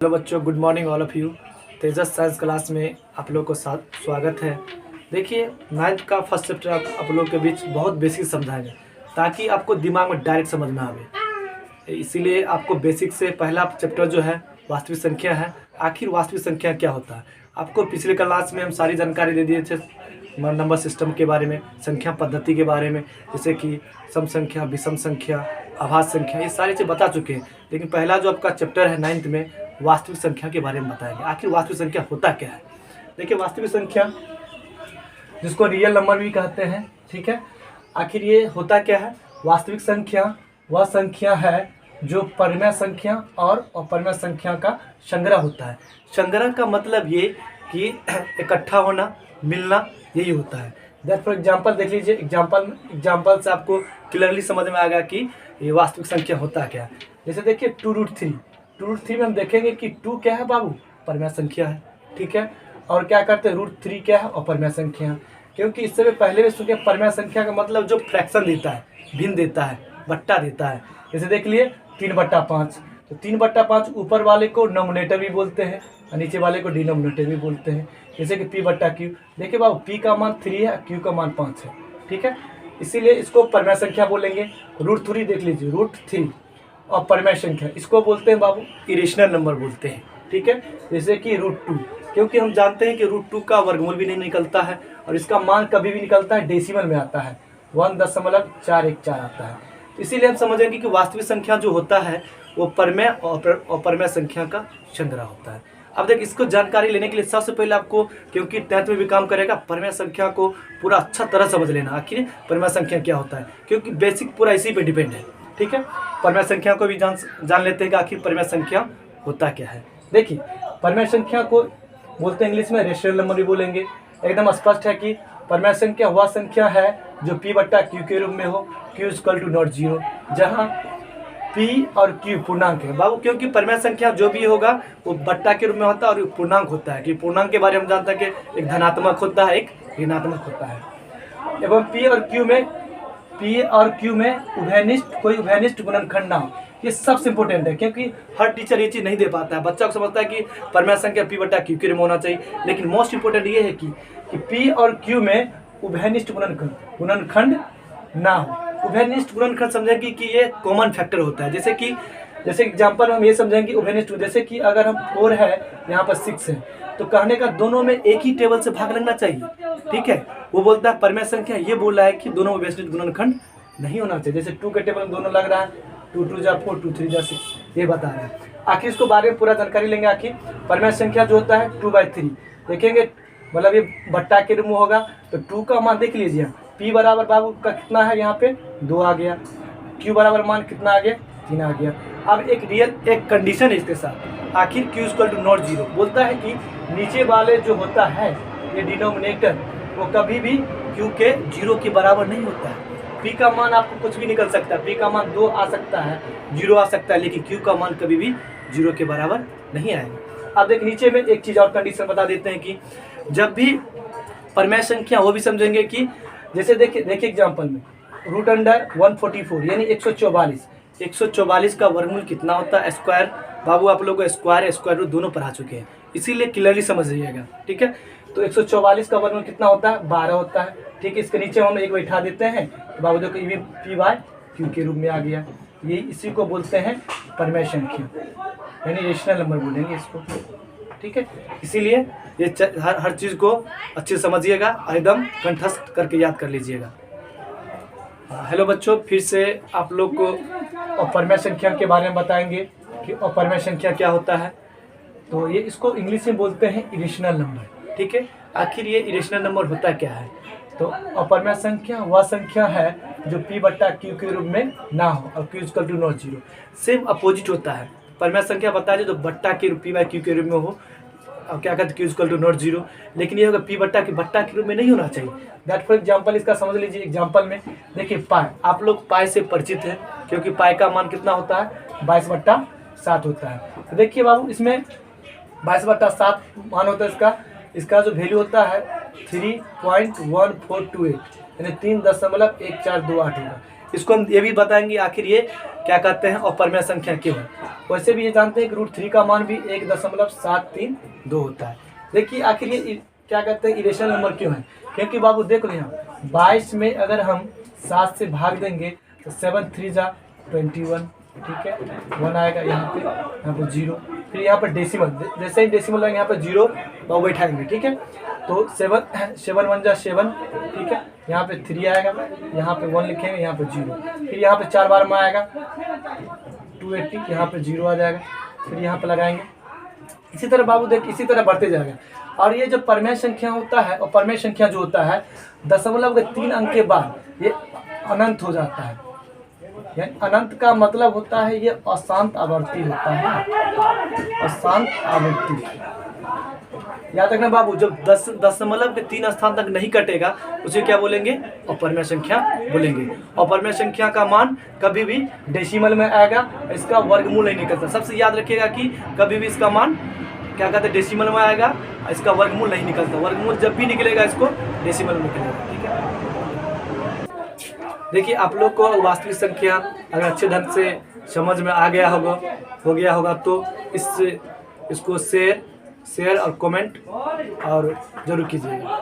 Hello बच्चों, good morning all of you. Tejas science class में आप लोग को स्वागत है। देखिए, नाइन्थ का फर्स्ट चैप्टर आप लोग के बीच बहुत बेसिक समझाएंगे ताकि आपको दिमाग में डायरेक्ट समझ में आवे। इसीलिए आपको बेसिक से पहला चैप्टर जो है वास्तविक संख्या है। आखिर वास्तविक संख्या क्या होता है, आपको पिछले क्लास में हम सारी जानकारी दे दिए थे। नंबर सिस्टम के बारे में, संख्या पद्धति के बारे में, जैसे कि सम संख्या, विषम संख्या, आभाज्य संख्या, ये सारी चीज़ बता चुके हैं। लेकिन पहला जो आपका चैप्टर है नाइन्थ में, वास्तविक संख्या के बारे में बताएंगे। आखिर वास्तविक संख्या होता क्या है। देखिए, वास्तविक संख्या जिसको रियल नंबर भी कहते हैं, ठीक है, आखिर ये होता क्या है। वास्तविक संख्या वह संख्या है जो परिमेय संख्या और अपरिमेय संख्या का संग्रह होता है। संग्रह का मतलब ये कि इकट्ठा होना, मिलना, यही होता है। दैट फॉर एग्जाम्पल देख लीजिए, एग्जाम्पल से आपको क्लियरली समझ में आएगा कि ये वास्तविक संख्या होता क्या है। जैसे देखिए 2√3 में हम देखेंगे कि 2 क्या है बाबू, परिमेय संख्या है, ठीक है। और क्या करते हैं, √3 क्या है, अपरिमेय संख्या। क्योंकि इससे पहले भी सुनिए, परिमेय संख्या का मतलब जो फ्रैक्शन देता है, भिन्न देता है, बट्टा देता है। जैसे देख लिए 3/5, तो 3/5 ऊपर वाले को नोमिनेटर भी बोलते हैं और नीचे वाले को डिनोमिनेटर भी बोलते हैं। जैसे कि P/Q। देखिए बाबू, P का मान 3 है, Q का मान 5 है, ठीक है। इसीलिए इसको परिमेय संख्या बोलेंगे। √3 देख लीजिए, √3 और परिमेय संख्या, इसको बोलते हैं बाबू इरेशनल नंबर बोलते हैं, ठीक है। जैसे कि √2, क्योंकि हम जानते हैं कि √2 का वर्गमूल भी नहीं निकलता है और इसका मान कभी भी निकलता है डेसिमल में आता है, 1.414 आता है। इसीलिए हम समझेंगे कि वास्तविक संख्या जो होता है वो परिमेय और अपरिमेय संख्या का संग्रह होता है। अब देख, इसको जानकारी लेने के लिए सबसे पहले आपको, क्योंकि 10th में भी काम करेगा, परिमेय संख्या को पूरा अच्छा तरह समझ लेना। आखिर परिमेय संख्या क्या होता है, क्योंकि बेसिक पूरा इसी पे डिपेंड है, ठीक है। परिमेय संख्या को भी जान लेते हैं कि आखिर परिमेय संख्या होता क्या है। देखिए, परिमेय संख्या को बोलते हैं इंग्लिश में रेशनल नंबर भी बोलेंगे। एकदम स्पष्ट है कि परिमेय संख्या वह संख्या है जो P/Q के रूप में हो, Q = नॉट 0, जहाँ P और Q पूर्णांक है बाबू। क्योंकि परिमेय संख्या जो भी होगा वो बट्टा के रूप में होता है और पूर्णांक होता है। कि पूर्णांक के बारे में हम जानते हैं कि एक धनात्मक होता है, एक ऋणात्मक होता है। एवं P और Q में कोई उभयनिष्ठ गुणनखंड ना हो, ये सबसे इंपॉर्टेंट है। क्योंकि हर टीचर ये चीज़ नहीं दे पाता है। बच्चा को समझता है कि परिमेय संख्या P/Q के रूप में होना चाहिए, लेकिन मोस्ट इंपॉर्टेंट ये है कि P और Q में उभयनिष्ठ गुणनखंड ना हो। उभयनिष्ठ गुणनखंड समझेंगे कि ये कॉमन फैक्टर होता है। जैसे एग्जांपल हम ये समझेंगे उभयनिष्ठ, जैसे कि अगर हम 4 है, यहाँ पर 6 है, तो कहने का दोनों में एक ही टेबल से भाग लगना चाहिए, ठीक है। वो बोलता है परिमेय संख्या ये बोल रहा है कि दोनों उभयनिष्ठ गुणनखंड नहीं होना चाहिए। जैसे 2 के टेबल में दोनों लग रहा है, 2 2 जा 4, 2 3 जा 6, ये बता रहा है। आखिर इसको बारे में पूरा जानकारी लेंगे। आखिर परिमेय संख्या जो होता है 2/3 देखेंगे, मतलब ये बट्टा के रूप में होगा। तो 2 का मान देख लीजिए, P बराबर बाबू का कितना है, यहाँ पे 2 आ गया। Q बराबर मान कितना आ गया, 3 आ गया। अब एक कंडीशन है इसके साथ। आखिर Q = नॉट 0 बोलता है कि नीचे वाले जो होता है ये डिनोमिनेटर, वो कभी भी Q के 0 के बराबर नहीं होता है। P का मान आपको कुछ भी निकल सकता है, P का मान 2 आ सकता है, 0 आ सकता है, लेकिन Q का मान कभी भी 0 के बराबर नहीं आएगा। अब देख, नीचे में एक चीज़ और कंडीशन बता देते हैं कि जब भी परिमेय संख्या, वो भी समझेंगे कि जैसे देखिए एग्जाम्पल में √144 यानी 144 का वर्गमूल कितना होता है, स्क्वायर। बाबू आप लोग को स्क्वायर रूट दोनों पढ़ा चुके हैं, इसीलिए क्लियरली समझ लीजिएगा, ठीक है। तो 144 का वर्गमूल कितना होता है, 12 होता है, ठीक है। इसके नीचे हम एक बैठा देते हैं, तो बाबू देखो ये P/Q के रूप में आ गया। ये इसी को बोलते हैं परिमेय संख्या, यानी रेशनल नंबर बोलेंगे इसको, ठीक है। इसीलिए ये हर चीज़ को अच्छे से समझिएगा और एकदम कंठस्थ करके याद कर लीजिएगा। हेलो बच्चों, फिर से आप लोग को अपरिमेय संख्या के बारे में बताएंगे कि अपरिमेय संख्या क्या होता है। तो ये इसको इंग्लिश में बोलते हैं इरेशनल नंबर, ठीक है। आखिर ये इरेशनल नंबर होता क्या है। तो अपरिमेय संख्या वह संख्या है जो P/Q के रूप में ना हो और Q = नॉट 0। सेम अपोजिट होता है। परिमेय संख्या बता दें तो बट्टा के P/Q के रूप में हो, और क्या कहते हैं Q = नॉट 0, लेकिन ये होगा P/Q के रूप में नहीं होना चाहिए। दैट फॉर एग्जाम्पल इसका समझ लीजिए। एग्जाम्पल में देखिए पाई, आप लोग पाई से परिचित हैं, क्योंकि पाई का मान कितना होता है, 22/7 होता है। तो देखिए बाबू, इसमें 22/7 मान होता है। इसका जो वैल्यू होता है 3.1428 यानी 3.1428 होगा। इसको हम ये भी बताएंगे आखिर ये क्या कहते हैं और परमेय संख्या क्यों है। वैसे भी ये जानते हैं कि √3 का मान भी 1.732 होता है। देखिए आखिर ये क्या कहते हैं इरेशनल नंबर क्यों है, क्योंकि बाबू देख लो यहाँ 22 में अगर हम 7 से भाग देंगे तो 7 3 जा 21, ठीक है, 1 आएगा यहाँ पे 0, फिर यहाँ पर डेसिमल, जैसे ही डेसिमल आएंगे यहाँ पर 0 बाबू बैठाएंगे, ठीक है, तो 7 1 जा 7, ठीक है, यहाँ पे 3 आएगा, यहाँ पे 1 लिखेंगे, यहाँ पे 0, फिर यहाँ पे 4 बार में आएगा 280, यहाँ पे 0 आ जाएगा, फिर यहाँ पे लगाएंगे। इसी तरह बाबू देख इसी तरह बढ़ते जाएगा। और ये जो परमेय संख्या होता है और परमेय संख्या जो होता है दशमलव के 3 अंक के बाद ये अनंत हो जाता है। यानी अनंत का मतलब होता है ये अशांत आवृत्ति होता है, अशांत आवृत्ति। याद रखना बाबू, जब दशमलव के 3 स्थान तक नहीं कटेगा उसे क्या बोलेंगे, अपरमेय संख्या बोलेंगे। अपरमेय संख्या का मान कभी भी डेसिमल में आएगा, इसका वर्गमूल नहीं निकलता। सबसे याद रखिएगा कि कभी भी इसका मान क्या कहते हैं डेसिमल में आएगा, इसका वर्गमूल नहीं निकलता। वर्गमूल जब भी निकलेगा इसको डेसिमल में निकलेगा, ठीक है। देखिए आप लोग को वास्तविक संख्या अगर अच्छे ढंग से समझ में आ गया होगा तो इसको शेयर और कमेंट और जरूर कीजिएगा।